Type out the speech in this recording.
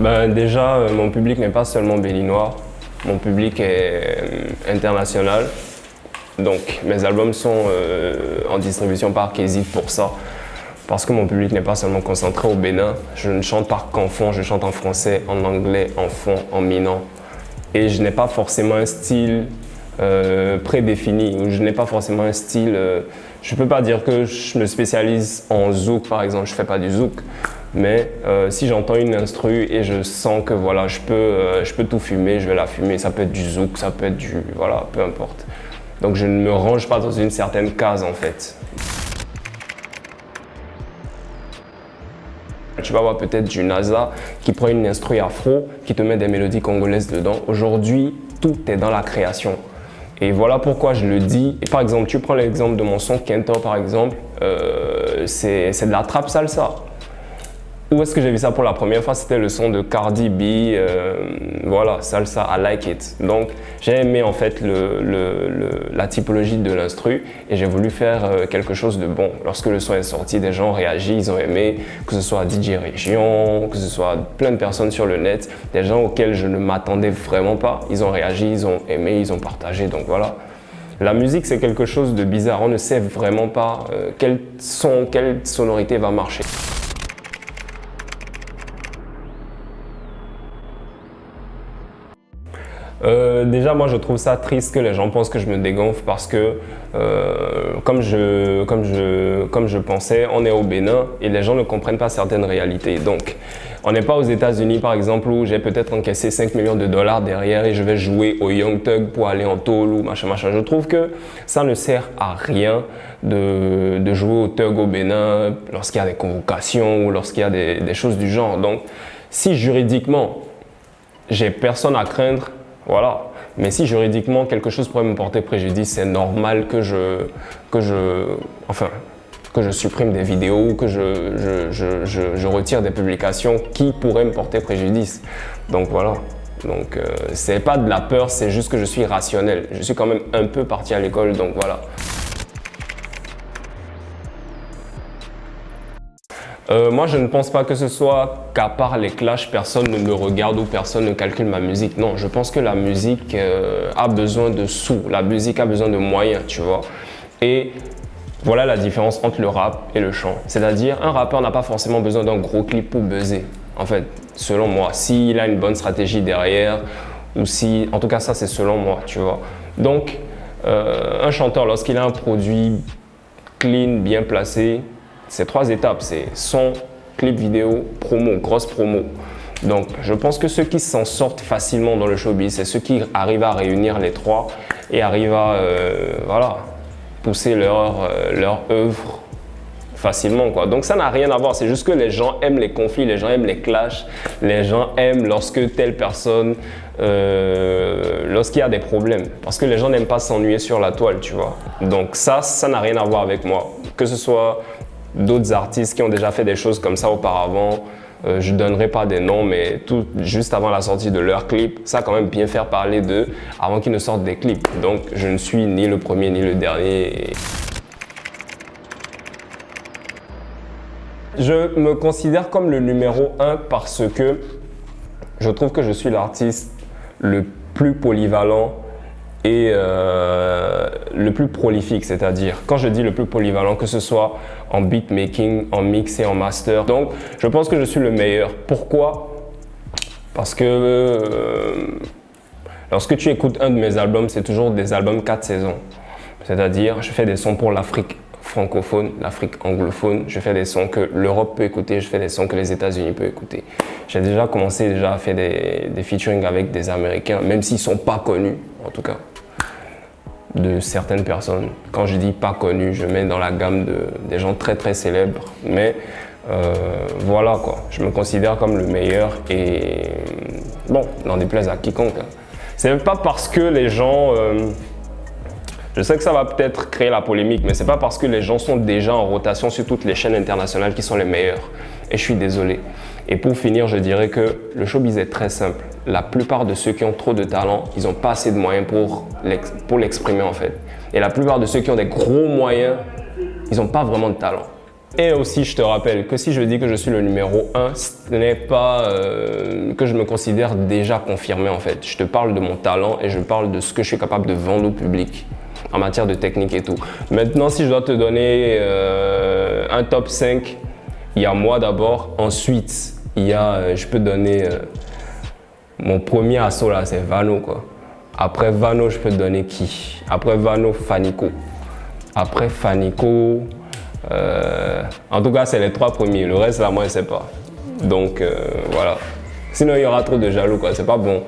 Ben, déjà, mon public n'est pas seulement béninois, mon public est international. Donc mes albums sont en distribution par Kézit pour ça. Parce que mon public n'est pas seulement concentré au Bénin. Je ne chante pas qu'en fond, je chante en français, en anglais, en fond, en minant. Et je n'ai pas forcément un style prédéfini, ou je n'ai pas forcément un style... je ne peux pas dire que je me spécialise en zouk par exemple, je ne fais pas du zouk. Mais si j'entends une instru et je sens que voilà, je peux tout fumer, je vais la fumer. Ça peut être du zouk, ça peut être du... voilà, peu importe. Donc je ne me range pas dans une certaine case en fait. Tu vas avoir peut-être du NASA qui prend une instru afro, qui te met des mélodies congolaises dedans. Aujourd'hui, tout est dans la création. Et voilà pourquoi je le dis. Et par exemple, tu prends l'exemple de mon son Kento par exemple, c'est de la trap salsa. Où est-ce que j'ai vu ça pour la première fois? C'était le son de Cardi B, voilà, salsa, I like it. Donc j'ai aimé en fait la typologie de l'instru et j'ai voulu faire quelque chose de bon. Lorsque le son est sorti, des gens ont réagi, ils ont aimé, que ce soit DJ Région, que ce soit plein de personnes sur le net, des gens auxquels je ne m'attendais vraiment pas. Ils ont réagi, ils ont aimé, ils ont partagé, donc voilà. La musique, c'est quelque chose de bizarre, on ne sait vraiment pas quel son, quelle sonorité va marcher. Déjà, moi, je trouve ça triste que les gens pensent que je me dégonfle parce que, comme je pensais, on est au Bénin et les gens ne comprennent pas certaines réalités. Donc, on n'est pas aux États-Unis, par exemple, où j'ai peut-être encaissé 5 millions de dollars derrière et je vais jouer au Young Thug pour aller en tôle ou machin, machin. Je trouve que ça ne sert à rien de jouer au Thug au Bénin lorsqu'il y a des convocations ou lorsqu'il y a des choses du genre. Donc, si juridiquement, j'ai personne à craindre, voilà. Mais si juridiquement quelque chose pourrait me porter préjudice, c'est normal que je supprime des vidéos ou que je retire des publications qui pourraient me porter préjudice. Donc voilà. Donc c'est pas de la peur, c'est juste que je suis rationnel. Je suis quand même un peu parti à l'école, donc voilà. Moi, je ne pense pas que ce soit qu'à part les clashs, personne ne me regarde ou personne ne calcule ma musique. Non, je pense que la musique a besoin de sous, la musique a besoin de moyens, tu vois. Et voilà la différence entre le rap et le chant. C'est-à-dire, un rappeur n'a pas forcément besoin d'un gros clip pour buzzer. En fait, selon moi, s'il a une bonne stratégie derrière, ou si, en tout cas ça c'est selon moi, tu vois. Donc, un chanteur, lorsqu'il a un produit clean, bien placé, c'est 3 étapes, c'est son, clip vidéo, promo, grosse promo. Donc je pense que ceux qui s'en sortent facilement dans le showbiz, c'est ceux qui arrivent à réunir les 3 et arrivent à voilà, pousser leur œuvre facilement, quoi. Donc ça n'a rien à voir, c'est juste que les gens aiment les conflits, les gens aiment les clashs, les gens aiment lorsque telle personne, lorsqu'il y a des problèmes. Parce que les gens n'aiment pas s'ennuyer sur la toile, tu vois. Donc ça n'a rien à voir avec moi. Que ce soit d'autres artistes qui ont déjà fait des choses comme ça auparavant, je ne donnerai pas des noms, mais tout juste avant la sortie de leur clip, ça a quand même bien faire parler d'eux avant qu'ils ne sortent des clips. Donc je ne suis ni le premier ni le dernier. Je me considère comme le numéro 1 parce que je trouve que je suis l'artiste le plus polyvalent et le plus prolifique, c'est-à-dire, quand je dis le plus polyvalent, que ce soit en beatmaking, en mix et en master. Donc, je pense que je suis le meilleur. Pourquoi? Parce que lorsque tu écoutes un de mes albums, c'est toujours des albums 4 saisons. C'est-à-dire, je fais des sons pour l'Afrique francophone, l'Afrique anglophone. Je fais des sons que l'Europe peut écouter, je fais des sons que les États-Unis peuvent écouter. J'ai déjà commencé à faire des featuring avec des Américains, même s'ils ne sont pas connus, en tout cas, de certaines personnes. Quand je dis pas connus, je mets dans la gamme des gens très très célèbres. Mais voilà quoi, je me considère comme le meilleur et bon, n'en déplaise à quiconque. C'est pas parce que les gens... je sais que ça va peut-être créer la polémique, mais c'est pas parce que les gens sont déjà en rotation sur toutes les chaînes internationales qui sont les meilleurs. Et je suis désolé. Et pour finir, je dirais que le showbiz est très simple. La plupart de ceux qui ont trop de talent, ils n'ont pas assez de moyens pour l'exprimer en fait. Et la plupart de ceux qui ont des gros moyens, ils n'ont pas vraiment de talent. Et aussi, je te rappelle que si je dis que je suis le numéro 1, ce n'est pas que je me considère déjà confirmé en fait. Je te parle de mon talent et je parle de ce que je suis capable de vendre au public en matière de technique et tout. Maintenant, si je dois te donner un top 5, il y a moi d'abord. Ensuite, il y a, je peux te donner mon premier assaut là, c'est Vano quoi. Après Vano, je peux te donner qui? Après Vano, Fanico. Après Fanico, en tout cas, c'est les 3 premiers. Le reste là, moi, je sais pas. Donc voilà. Sinon, il y aura trop de jaloux quoi. C'est pas bon.